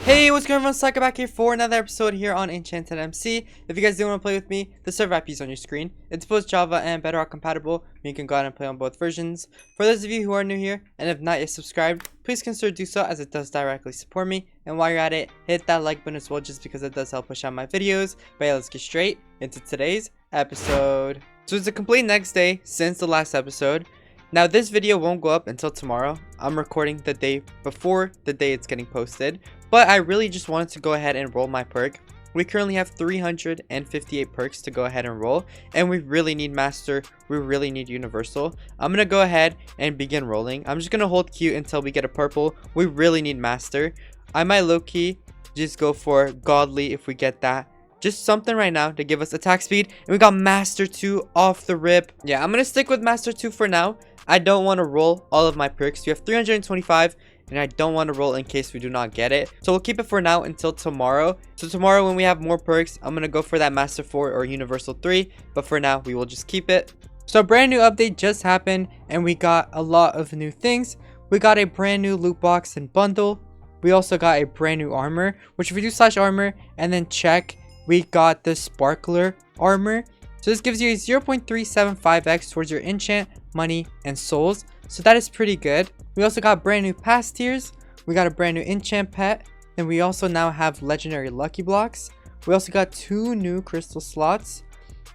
Hey, what's going on, Sucker back here for another episode here on EnchantedMC. If you guys do want to play with me, the server IP is on your screen. It's both Java and Bedrock compatible. You can go out and play on both versions. For those of you who are new here and have not yet subscribed, please consider do so as it does directly support me. And while you're at it, hit that like button as well just because it does help push out my videos. But yeah, let's get straight into today's episode. So it's a complete next day since the last episode. Now this video won't go up until tomorrow. I'm recording the day before the day it's getting posted. But I really just wanted to go ahead and roll my perk. We currently have 358 perks to go ahead and roll. And we really need Master. We really need Universal. I'm going to go ahead and begin rolling. I'm just going to hold Q until we get a purple. We really need Master. I might low-key just go for Godly if we get that. Just something right now to give us attack speed. And we got Master 2 off the rip. Yeah, I'm going to stick with Master 2 for now. I don't want to roll all of my perks. We have 325 and I don't want to roll in case we do not get it. So we'll keep it for now until tomorrow. So tomorrow when we have more perks, I'm going to go for that Master 4 or Universal 3. But for now, we will just keep it. So a brand new update just happened and we got a lot of new things. We got a brand new loot box and bundle. We also got a brand new armor, which if we do /armor and then check, we got the sparkler armor. So this gives you a 0.375x towards your enchant, money, and souls. So that is pretty good. We also got brand new pass tiers. We got a brand new enchant pet. And we also now have legendary lucky blocks. We also got 2 new crystal slots.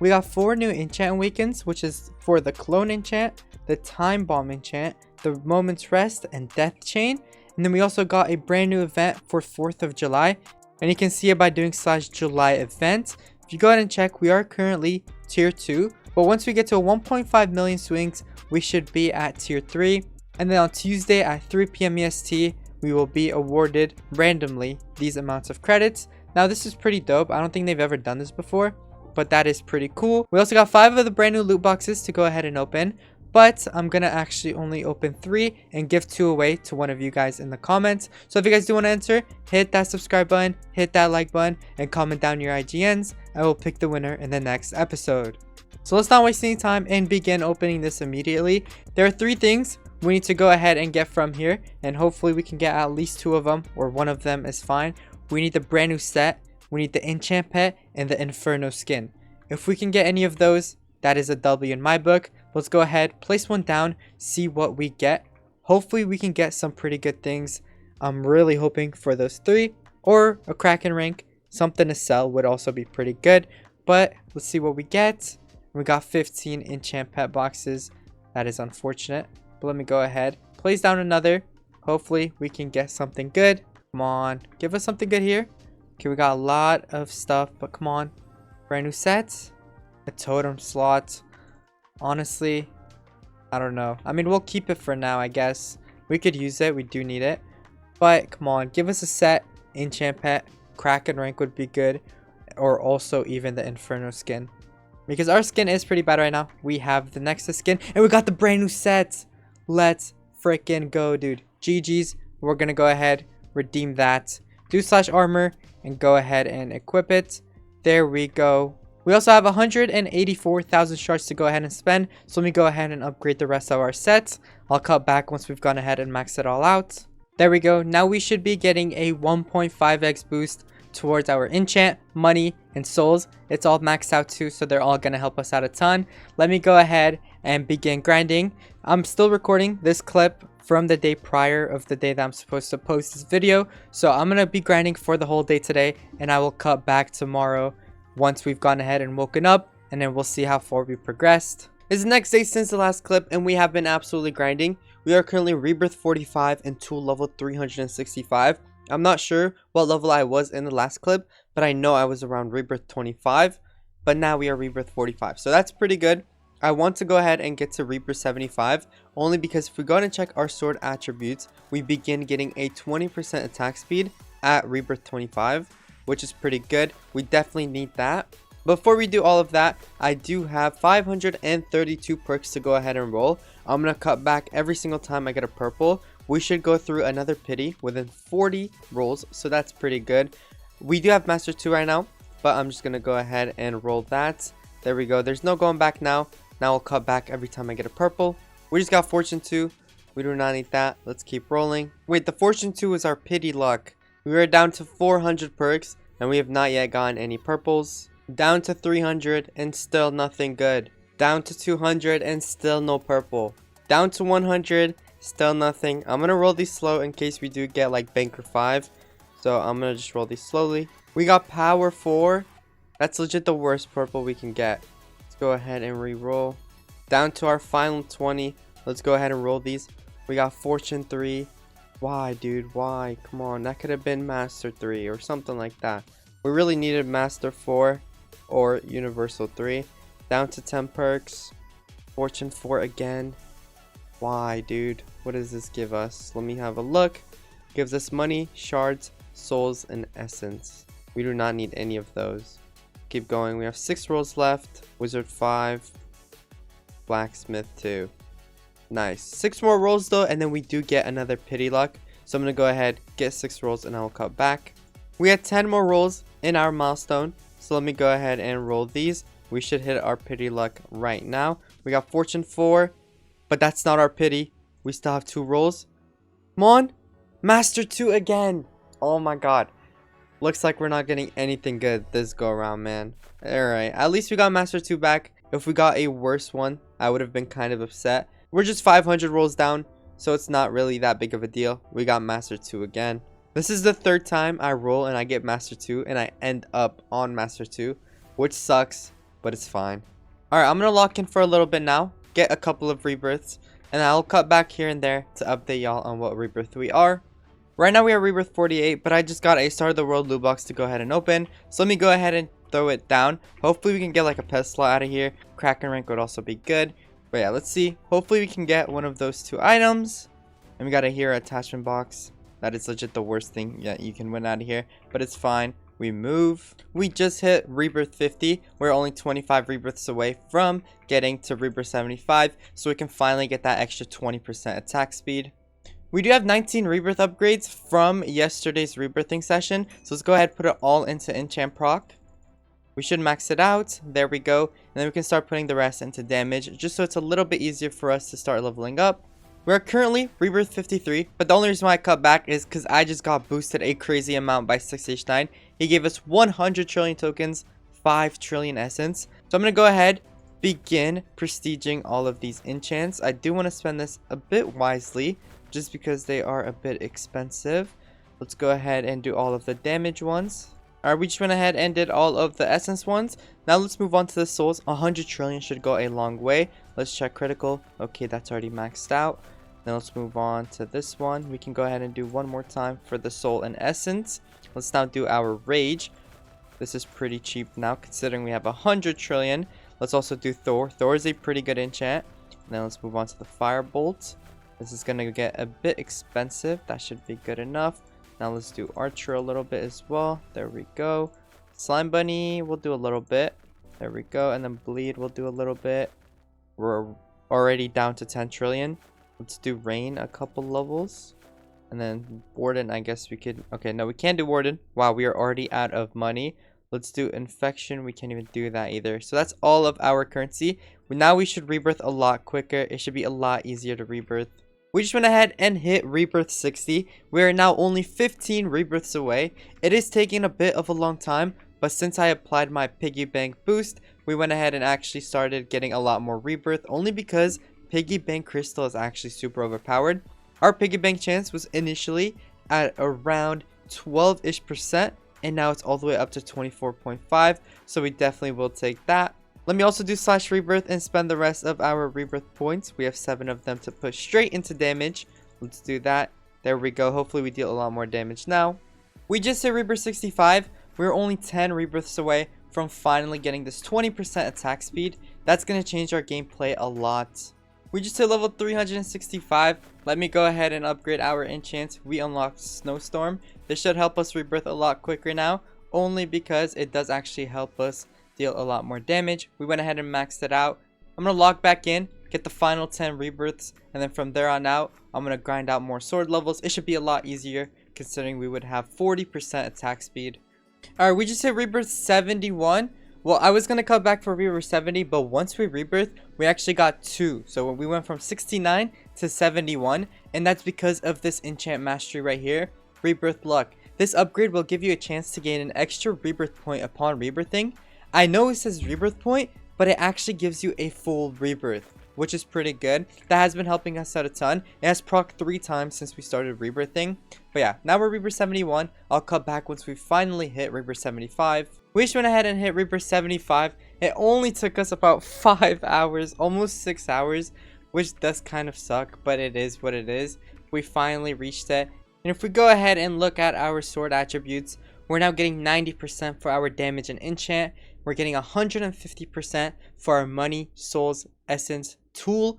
We got 4 new enchant awakens, which is for the clone enchant, the time bomb enchant, the moment's rest, and death chain. And then we also got a brand new event for 4th of July. And you can see it by doing /July event. If you go ahead and check, we are currently tier 2. But once we get to 1.5 million swings, we should be at tier 3. And then on Tuesday at 3 PM EST, we will be awarded randomly these amounts of credits. Now this is pretty dope. I don't think they've ever done this before, but that is pretty cool. We also got 5 of the brand new loot boxes to go ahead and open. But I'm going to actually only open 3 and give 2 away to one of you guys in the comments. So if you guys do want to enter, hit that subscribe button, hit that like button, and comment down your IGNs. I will pick the winner in the next episode. So let's not waste any time and begin opening this immediately. There are 3 things we need to go ahead and get from here. And hopefully we can get at least 2 of them or one of them is fine. We need the brand new set. We need the enchant pet and the inferno skin. If we can get any of those, that is a W in my book. Let's go ahead, place one down, see what we get. Hopefully we can get some pretty good things. I'm really hoping for those 3 or a Kraken rank. Something to sell would also be pretty good. But let's see what we get. We got 15 enchant pet boxes. That is unfortunate. But let me go ahead, place down another. Hopefully we can get something good. Come on, give us something good here. Okay, we got a lot of stuff, but come on. Brand new sets. A totem slot. Honestly, I don't know. I mean, we'll keep it for now, I guess. We could use it. We do need it. But come on, give us a set. Enchant pet. Kraken rank would be good. Or also even the inferno skin. Because our skin is pretty bad right now. We have the Nexus skin. And we got the brand new set. Let's freaking go, dude. GG's. We're going to go ahead. Redeem that. Do /armor. And go ahead and equip it. There we go. We also have 184,000 shards to go ahead and spend. So let me go ahead and upgrade the rest of our sets. I'll cut back once we've gone ahead and maxed it all out. There we go. Now we should be getting a 1.5x boost towards our enchant, money, and souls. It's all maxed out too, so they're all going to help us out a ton. Let me go ahead and begin grinding. I'm still recording this clip from the day prior of the day that I'm supposed to post this video. So I'm going to be grinding for the whole day today, and I will cut back tomorrow once we've gone ahead and woken up, and then we'll see how far we progressed. It's the next day since the last clip, and we have been absolutely grinding. We are currently Rebirth 45 and tool level 365. I'm not sure what level I was in the last clip, but I know I was around Rebirth 25, but now we are Rebirth 45. So that's pretty good. I want to go ahead and get to Rebirth 75, only because if we go ahead and check our sword attributes, we begin getting a 20% attack speed at Rebirth 25. Which is pretty good. We definitely need that. Before we do all of that, I do have 532 perks to go ahead and roll. I'm going to cut back every single time I get a purple. We should go through another pity within 40 rolls, so that's pretty good. We do have Master 2 right now, but I'm just going to go ahead and roll that. There we go. There's no going back now. Now I'll cut back every time I get a purple. We just got Fortune 2. We do not need that. Let's keep rolling. Wait, the Fortune 2 is our pity luck. We are down to 400 perks and we have not yet gotten any purples. Down to 300 and still nothing good. Down to 200 and still no purple. Down to 100, still nothing. I'm gonna roll these slow in case we do get like banker 5. So I'm gonna just roll these slowly. We got power 4. That's legit the worst purple we can get. Let's go ahead and re-roll. Down to our final 20. Let's go ahead and roll these. We got fortune 3. Why, dude? Why? Come on, that could have been master 3 or something like that. We really needed master 4 or universal 3. Down to 10 perks. Fortune 4 again. Why, dude? What does this give us? Let me have a look. Gives us money, shards, souls, and essence. We do not need any of those. Keep going. We have 6 rolls left. Wizard 5. Blacksmith 2. Nice. 6 more rolls though, and then we do get another pity luck. So I'm going to go ahead, get 6 rolls, and I will cut back. We had 10 more rolls in our milestone. So let me go ahead and roll these. We should hit our pity luck right now. We got fortune 4. But that's not our pity. We still have 2 rolls. Come on. Master 2 again. Oh my god. Looks like we're not getting anything good this go around, man. Alright. At least we got Master 2 back. If we got a worse one, I would have been kind of upset. We're just 500 rolls down. So it's not really that big of a deal. We got Master 2 again. This is the 3rd time I roll and I get Master 2. And I end up on Master 2. Which sucks. But it's fine. Alright. I'm going to lock in for a little bit now. Get a couple of rebirths, and I'll cut back here and there to update y'all on what rebirth we are. Right now we are rebirth 48, but I just got a Start of the World loot box to go ahead and open, so let me go ahead and throw it down. Hopefully we can get like a pet slot out of here. Kraken rank would also be good, but yeah, let's see. Hopefully we can get one of those 2 items. And we got a hero attachment box. That is legit the worst thing you can win out of here, but it's fine. We move. We just hit rebirth 50. We're only 25 rebirths away from getting to rebirth 75, so we can finally get that extra 20% attack speed. We do have 19 rebirth upgrades from yesterday's rebirthing session, so let's go ahead and put it all into enchant proc. We should max it out. There we go. And then we can start putting the rest into damage, just so it's a little bit easier for us to start leveling up. We're currently rebirth 53, but the only reason why I cut back is because I just got boosted a crazy amount by 6H9. He gave us 100 trillion tokens, 5 trillion essence. So I'm going to go ahead, begin prestiging all of these enchants. I do want to spend this a bit wisely, just because they are a bit expensive. Let's go ahead and do all of the damage ones. Alright, we just went ahead and did all of the essence ones. Now let's move on to the souls. 100 trillion should go a long way. Let's check critical. Okay, that's already maxed out. Then let's move on to this one. We can go ahead and do one more time for the soul and essence. Let's now do our rage. This is pretty cheap now considering we have 100 trillion. Let's also do Thor. Thor is a pretty good enchant. And then let's move on to the firebolt. This is going to get a bit expensive. That should be good enough. Now let's do Archer a little bit as well. There we go. Slime Bunny, we'll do a little bit. There we go. And then Bleed, we'll do a little bit. We're already down to 10 trillion. Let's do Rain a couple levels. And then Warden, I guess we could... Okay, no, we can't do Warden. Wow, we are already out of money. Let's do Infection. We can't even do that either. So that's all of our currency. Now we should rebirth a lot quicker. It should be a lot easier to rebirth. We just went ahead and hit rebirth 60. We are now only 15 rebirths away. It is taking a bit of a long time, but since I applied my piggy bank boost, we went ahead and actually started getting a lot more rebirth, only because piggy bank crystal is actually super overpowered. Our piggy bank chance was initially at around 12-ish%, and now it's all the way up to 24.5, so we definitely will take that. Let me also do slash rebirth and spend the rest of our rebirth points. We have 7 of them to put straight into damage. Let's do that. There we go. Hopefully we deal a lot more damage now. We just hit rebirth 65. We're only 10 rebirths away from finally getting this 20% attack speed. That's going to change our gameplay a lot. We just hit level 365. Let me go ahead and upgrade our enchants. We unlocked Snowstorm. This should help us rebirth a lot quicker now, only because it does actually help us deal a lot more damage. We went ahead and maxed it out. I'm going to log back in, get the final 10 rebirths, and then from there on out, I'm going to grind out more sword levels. It should be a lot easier considering we would have 40% attack speed. Alright, we just hit rebirth 71. Well, I was going to cut back for rebirth 70, but once we rebirth, we actually got 2. So we went from 69 to 71, and that's because of this enchant mastery right here, Rebirth Luck. This upgrade will give you a chance to gain an extra rebirth point upon rebirthing. I know it says rebirth point, but it actually gives you a full rebirth, which is pretty good. That has been helping us out a ton. It has proc 3 times since we started rebirthing. But yeah, now we're rebirth 71. I'll cut back once we finally hit rebirth 75. We just went ahead and hit rebirth 75. It only took us about 5 hours, almost 6 hours, which does kind of suck, but it is what it is. We finally reached it. And if we go ahead and look at our sword attributes, we're now getting 90% for our damage and enchant. We're getting 150% for our money, souls, essence, tool,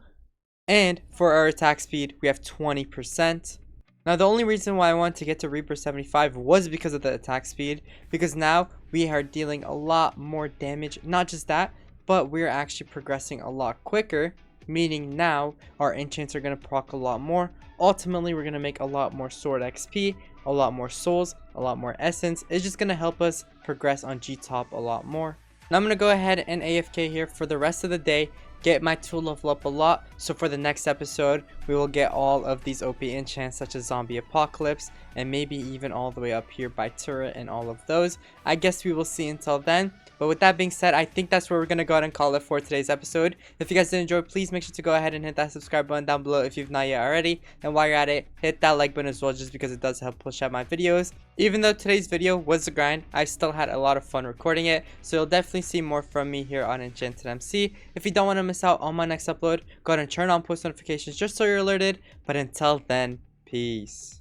and for our attack speed, we have 20%. Now, the only reason why I wanted to get to Rebirth 75 was because of the attack speed, because now we are dealing a lot more damage. Not just that, but we're actually progressing a lot quicker, meaning now our enchants are going to proc a lot more. Ultimately, we're going to make a lot more sword XP, a lot more souls, a lot more essence. It's just going to help us progress on G-Top a lot more. Now I'm going to go ahead and AFK here for the rest of the day, get my tool level up a lot, so for the next episode we will get all of these OP enchants such as Zombie Apocalypse, and maybe even all the way up here by Turret and all of those. I guess we will see until then. But with that being said, I think that's where we're going to go ahead and call it for today's episode. If you guys did enjoy, please make sure to go ahead and hit that subscribe button down below if you've not yet already. And while you're at it, hit that like button as well, just because it does help push out my videos. Even though today's video was a grind, I still had a lot of fun recording it. So you'll definitely see more from me here on EnchantedMC. If you don't want to miss out on my next upload, go ahead and turn on post notifications just so you're alerted. But until then, peace.